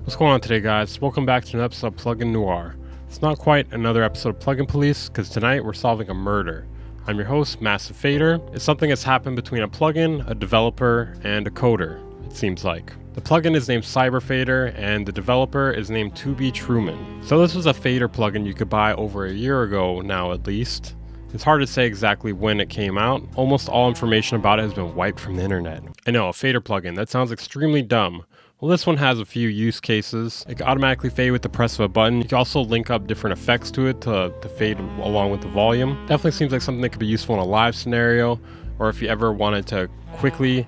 What's going on today, guys? Welcome back to an episode of Plugin Noir. It's not quite another episode of Plugin Police, because tonight we're solving a murder. I'm your host, Massive Fader. It's something that's happened between a plugin, a developer, and a coder, it seems like. The plugin is named Cyberfader, and the developer is named 2B Truman. So this was a fader plugin you could buy over a year ago now, at least. It's hard to say exactly when it came out. Almost all information about it has been wiped from the internet. I know, a fader plugin, that sounds extremely dumb. Well, this one has a few use cases. It can automatically fade with the press of a button. You can also link up different effects to it to fade along with the volume. Definitely seems like something that could be useful in a live scenario, or if you ever wanted to quickly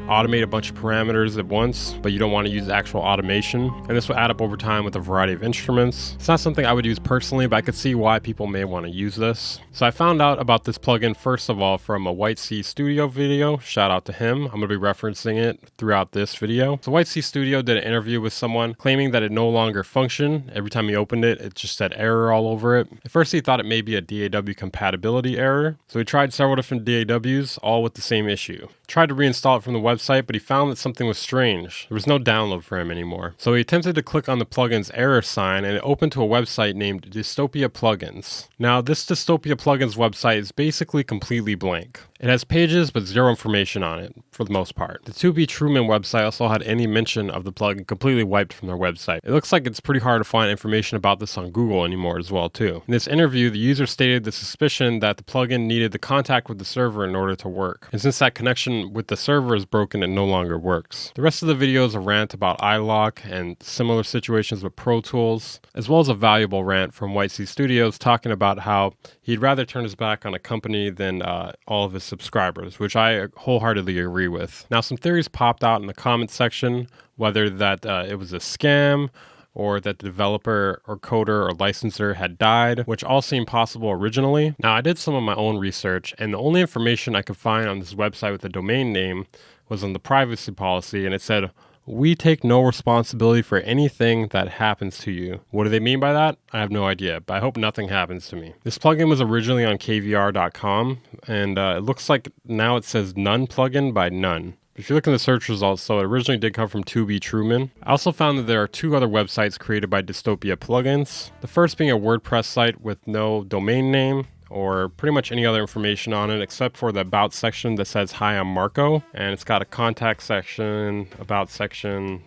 automate a bunch of parameters at once, but you don't want to use actual automation. And this will add up over time with a variety of instruments. It's not something I would use personally, but I could see why people may want to use this. So I found out about this plugin first of all from a White Sea Studio video. Shout out to him. I'm going to be referencing it throughout this video. So White Sea Studio did an interview with someone claiming that it no longer functioned. Every time he opened it, it just said error all over it. At first he thought it may be a DAW compatibility error. So he tried several different DAWs, all with the same issue. Tried to reinstall it from the website, but he found that something was strange. There was no download for him anymore. So he attempted to click on the plugin's error sign, and it opened to a website named Dystopia Plugins. Now, this Dystopia Plugins website is basically completely blank. It has pages, but zero information on it, for the most part. The 2B Truman website also had any mention of the plugin completely wiped from their website. It looks like it's pretty hard to find information about this on Google anymore as well, too. In this interview, the user stated the suspicion that the plugin needed the contact with the server in order to work. And since that connection with the server is broken, it no longer works. The rest of the video is a rant about iLock and similar situations with Pro Tools, as well as a valuable rant from White Sea Studios talking about how he'd rather turn his back on a company than all of his subscribers, which I wholeheartedly agree with. Now, some theories popped out in the comments section, whether that it was a scam or that the developer or coder or licenser had died, which all seemed possible originally. Now, I did some of my own research, and the only information I could find on this website with the domain name was on the privacy policy, and it said, "We take no responsibility for anything that happens to you." What do they mean by that? I have no idea, but I hope nothing happens to me. This plugin was originally on kvr.com, and it looks like now it says none plugin by none. If you look in the search results, so it originally did come from 2B Truman. I also found that there are two other websites created by Dystopia Plugins. The first being a WordPress site with no domain name or pretty much any other information on it except for the about section that says, "Hi, I'm Marco." And it's got a contact section, about section,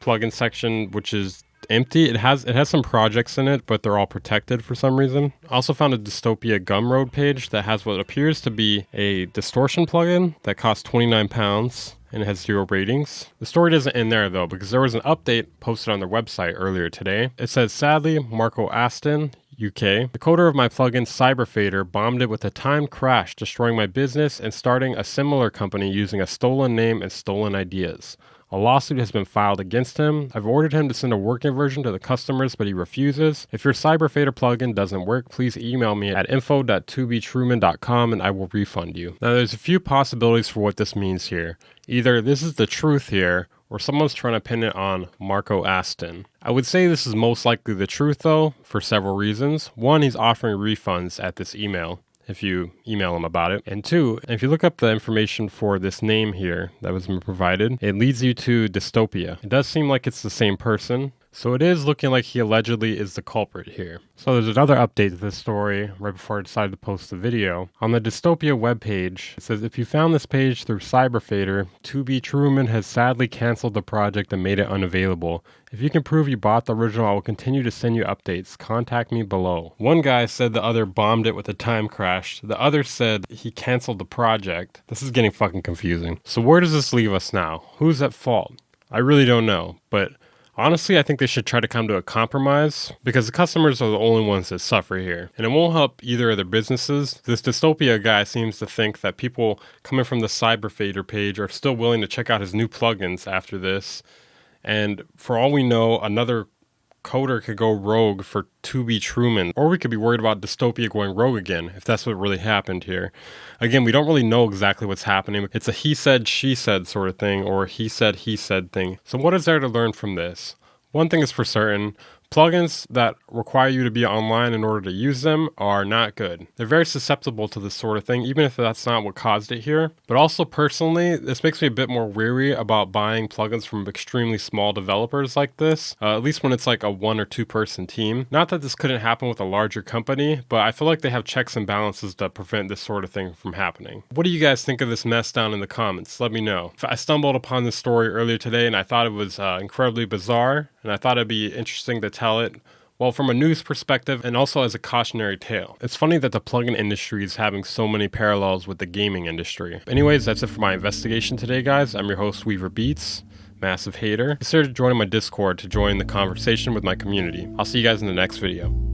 plugin section, which is empty. It has some projects in it, but they're all protected for some reason. I also found a Dystopia Gumroad page that has what appears to be a distortion plugin that costs £29 and it has 0 ratings. The story doesn't end there though, because there was an update posted on their website earlier today. It says, "Sadly, Marco Aston, UK, the coder of my plugin Cyberfader bombed it with a timed crash, destroying my business and starting a similar company using a stolen name and stolen ideas. A lawsuit has been filed against him. I've ordered him to send a working version to the customers, but he refuses. If your Cyberfader plugin doesn't work, please email me at info.2btruman.com and I will refund you." Now, there's a few possibilities for what this means here. Either this is the truth here, or someone's trying to pin it on Marco Aston. I would say this is most likely the truth though, for several reasons. One, he's offering refunds at this email if you email him about it. And two, if you look up the information for this name here that was provided, it leads you to Dystopia. It does seem like it's the same person. So it is looking like he allegedly is the culprit here. So there's another update to this story right before I decided to post the video. On the Dystopia webpage, it says, "If you found this page through Cyberfader, 2B Truman has sadly canceled the project and made it unavailable. If you can prove you bought the original, I will continue to send you updates. Contact me below." One guy said the other bombed it with a time crash. The other said he canceled the project. This is getting fucking confusing. So where does this leave us now? Who's at fault? I really don't know, but honestly, I think they should try to come to a compromise because the customers are the only ones that suffer here. And it won't help either of their businesses. This Dystopia guy seems to think that people coming from the Cyberfader page are still willing to check out his new plugins after this. And for all we know, another coder could go rogue for 2B Truman, or we could be worried about Dystopia going rogue again, if that's what really happened here. Again, we don't really know exactly what's happening. It's a he said, she said sort of thing, or he said thing. So what is there to learn from this? One thing is for certain, Plugins that require you to be online in order to use them are not good. They're very susceptible to this sort of thing, even if that's not what caused it here. But also personally, this makes me a bit more weary about buying plugins from extremely small developers like this, at least when it's like a 1 or 2 person team. Not that this couldn't happen with a larger company, but I feel like they have checks and balances that prevent this sort of thing from happening. What do you guys think of this mess down in the comments? Let me know. I stumbled upon this story earlier today and I thought it was incredibly bizarre, and I thought it'd be interesting to tell it, well, from a news perspective and also as a cautionary tale. It's funny that the plugin industry is having so many parallels with the gaming industry. Anyways, that's it for my investigation today, guys. I'm your host, Weaver Beats, massive hater. Consider joining my Discord to join the conversation with my community. I'll see you guys in the next video.